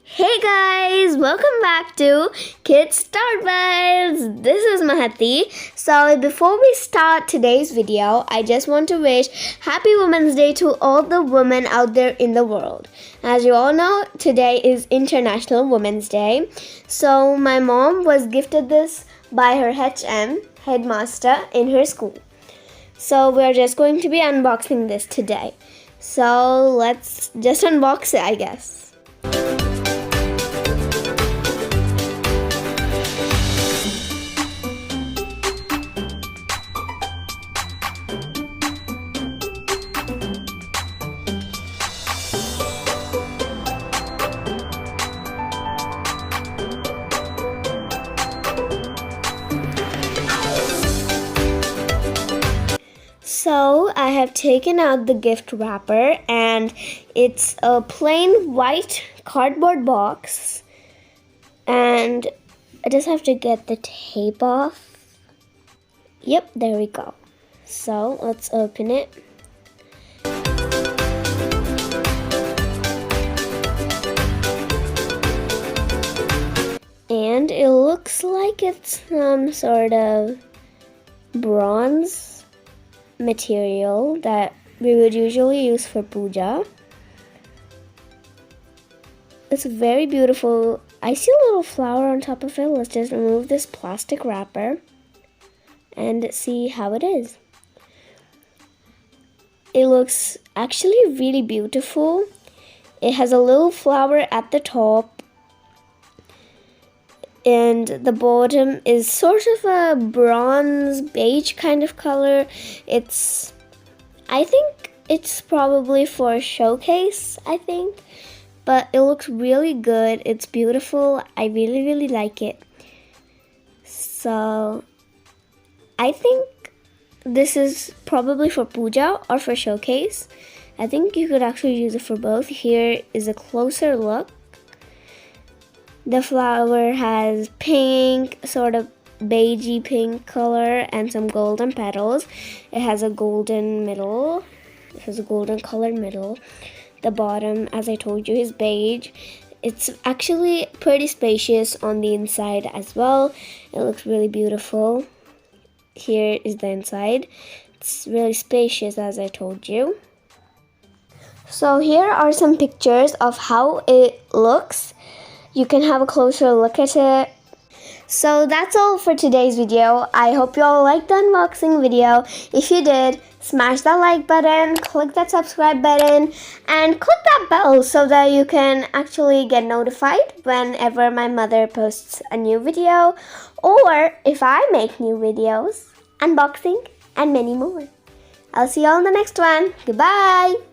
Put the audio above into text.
Hey guys, welcome back to Kids Start Vibes. This is Mahathi. So before we start today's video, I just want to wish Happy Women's Day to all the women out there in the world. As you all know, today is International Women's Day. So my mom was gifted this by her HM, headmaster, in her school. So we're just going to be unboxing this today. So let's just unbox it, I guess. So I have taken out the gift wrapper and it's a plain white cardboard box and I just have to get the tape off. Yep, there we go. So let's open it. And it looks like it's some sort of bronze material that we would usually use for puja. It's very beautiful. I see a little flower on top of it. Let's just remove this plastic wrapper and see how it is. It looks actually really beautiful. It has a little flower at the top and the bottom is sort of a bronze beige kind of color. I think it's probably for a showcase, but it looks really good. It's beautiful. I really like it. So I think this is probably for puja or for showcase. I think you could actually use it for both. Here is a closer look. The flower has pink, sort of beigey pink color and some golden petals. It has a golden middle. It has a golden colored middle. The bottom, as I told you, is beige. It's actually pretty spacious on the inside as well. It looks really beautiful. Here is the inside. It's really spacious, as I told you. So here are some pictures of how it looks. You can have a closer look at it. So that's all for today's video. I hope you all liked the unboxing video. If you did, smash that like button, click that subscribe button, and click that bell so that you can actually get notified whenever my mother posts a new video or if I make new videos, unboxing, and many more. I'll see you all in the next one. Goodbye!